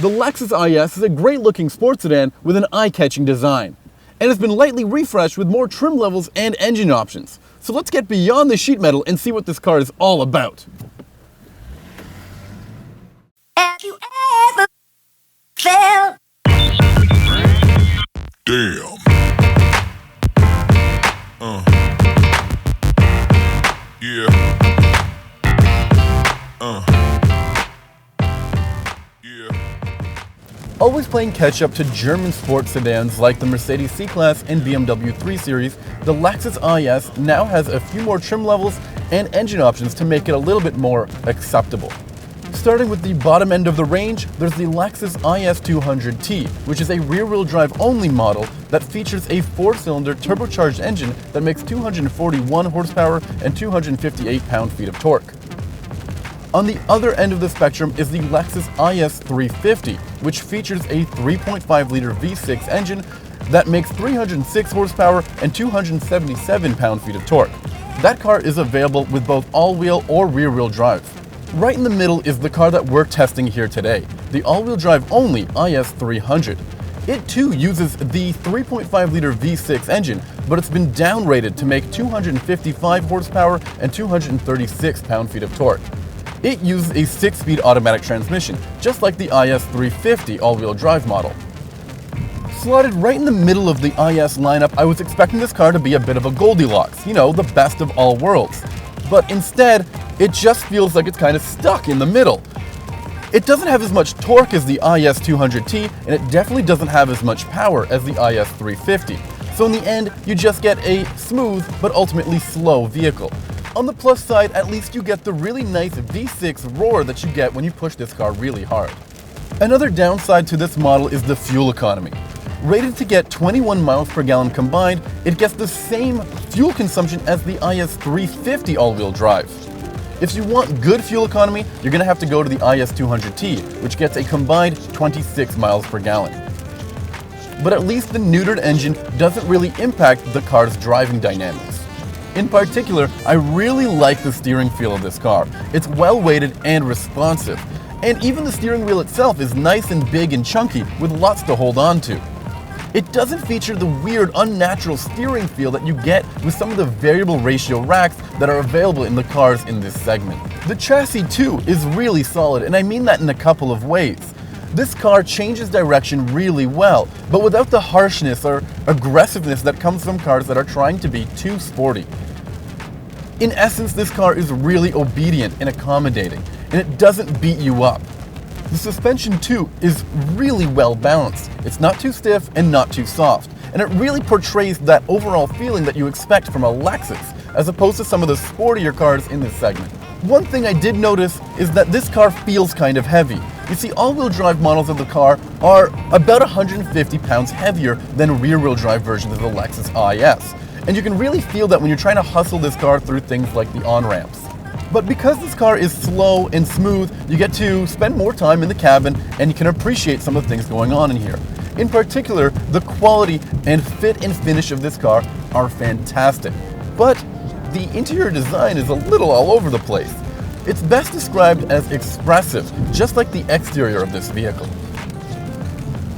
The Lexus IS is a great-looking sports sedan with an eye-catching design, and has been lightly refreshed with more trim levels and engine options. So let's get beyond the sheet metal and see what this car is all about. Have you ever felt? Damn. Yeah. Always playing catch-up to German sports sedans like the Mercedes C-Class and BMW 3 Series, the Lexus IS now has a few more trim levels and engine options to make it a little bit more acceptable. Starting with the bottom end of the range, there's the Lexus IS 200T, which is a rear-wheel drive only model that features a 4-cylinder turbocharged engine that makes 241 horsepower and 258 pound-feet of torque. On the other end of the spectrum is the Lexus IS 350, which features a 3.5-liter V6 engine that makes 306 horsepower and 277 pound-feet of torque. That car is available with both all-wheel or rear-wheel drive. Right in the middle is the car that we're testing here today, the all-wheel drive only IS 300. It too uses the 3.5-liter V6 engine, but it's been downrated to make 255 horsepower and 236 pound-feet of torque. It uses a 6-speed automatic transmission, just like the IS 350 all-wheel drive model. Slotted right in the middle of the IS lineup, I was expecting this car to be a bit of a Goldilocks, the best of all worlds. But instead, it just feels like it's kind of stuck in the middle. It doesn't have as much torque as the IS 200T, and it definitely doesn't have as much power as the IS 350. So in the end, you just get a smooth but ultimately slow vehicle. On the plus side, at least you get the really nice V6 roar that you get when you push this car really hard. Another downside to this model is the fuel economy. Rated to get 21 miles per gallon combined, it gets the same fuel consumption as the IS 350 all-wheel drive. If you want good fuel economy, you're going to have to go to the IS 200T, which gets a combined 26 miles per gallon. But at least the neutered engine doesn't really impact the car's driving dynamics. In particular, I really like the steering feel of this car. It's well-weighted and responsive. And even the steering wheel itself is nice and big and chunky with lots to hold on to. It doesn't feature the weird, unnatural steering feel that you get with some of the variable ratio racks that are available in the cars in this segment. The chassis too is really solid, and I mean that in a couple of ways. This car changes direction really well, but without the harshness or aggressiveness that comes from cars that are trying to be too sporty. In essence, this car is really obedient and accommodating, and it doesn't beat you up. The suspension too is really well balanced. It's not too stiff and not too soft, and it really portrays that overall feeling that you expect from a Lexus, as opposed to some of the sportier cars in this segment. One thing I did notice is that this car feels kind of heavy. You see, all-wheel drive models of the car are about 150 pounds heavier than rear-wheel drive versions of the Lexus IS. And you can really feel that when you're trying to hustle this car through things like the on-ramps. But because this car is slow and smooth, you get to spend more time in the cabin and you can appreciate some of the things going on in here. In particular, the quality and fit and finish of this car are fantastic. But the interior design is a little all over the place. It's best described as expressive, just like the exterior of this vehicle.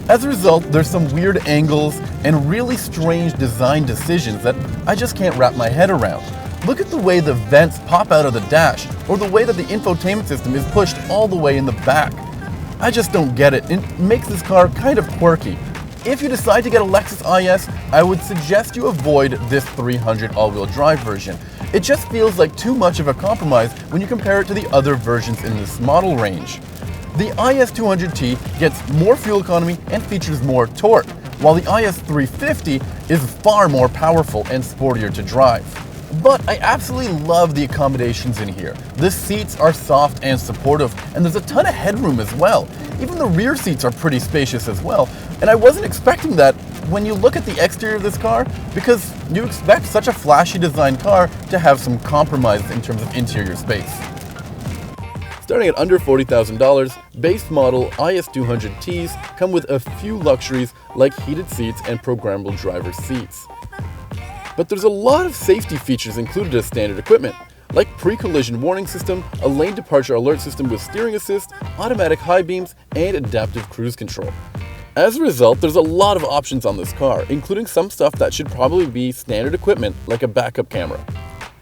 As a result, there's some weird angles and really strange design decisions that I just can't wrap my head around. Look at the way the vents pop out of the dash, or the way that the infotainment system is pushed all the way in the back. I just don't get it. It makes this car kind of quirky. If you decide to get a Lexus IS, I would suggest you avoid this 300 all-wheel drive version. It just feels like too much of a compromise when you compare it to the other versions in this model range. The IS 200T gets more fuel economy and features more torque, while the IS 350 is far more powerful and sportier to drive. But I absolutely love the accommodations in here. The seats are soft and supportive, and there's a ton of headroom as well. Even the rear seats are pretty spacious as well, and I wasn't expecting that when you look at the exterior of this car, because you expect such a flashy designed car to have some compromise in terms of interior space. Starting at under $40,000, base model IS 200Ts come with a few luxuries like heated seats and programmable driver's seats. But there's a lot of safety features included as standard equipment. like pre-collision warning system, a lane departure alert system with steering assist, automatic high beams, and adaptive cruise control. As a result, there's a lot of options on this car, including some stuff that should probably be standard equipment like a backup camera.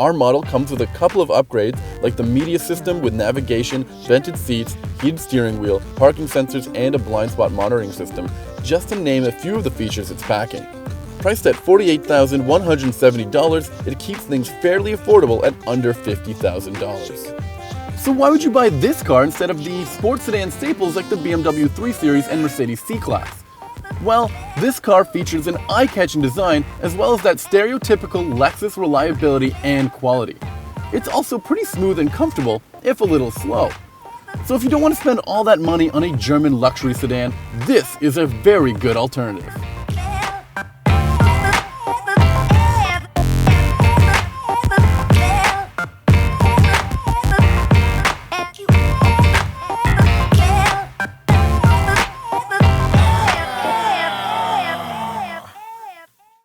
Our model comes with a couple of upgrades like the media system with navigation, vented seats, heated steering wheel, parking sensors, and a blind spot monitoring system, just to name a few of the features it's packing. Priced at $48,170, it keeps things fairly affordable at under $50,000. So why would you buy this car instead of the sports sedan staples like the BMW 3 Series and Mercedes C-Class? Well, this car features an eye-catching design as well as that stereotypical Lexus reliability and quality. It's also pretty smooth and comfortable, if a little slow. So if you don't want to spend all that money on a German luxury sedan, this is a very good alternative.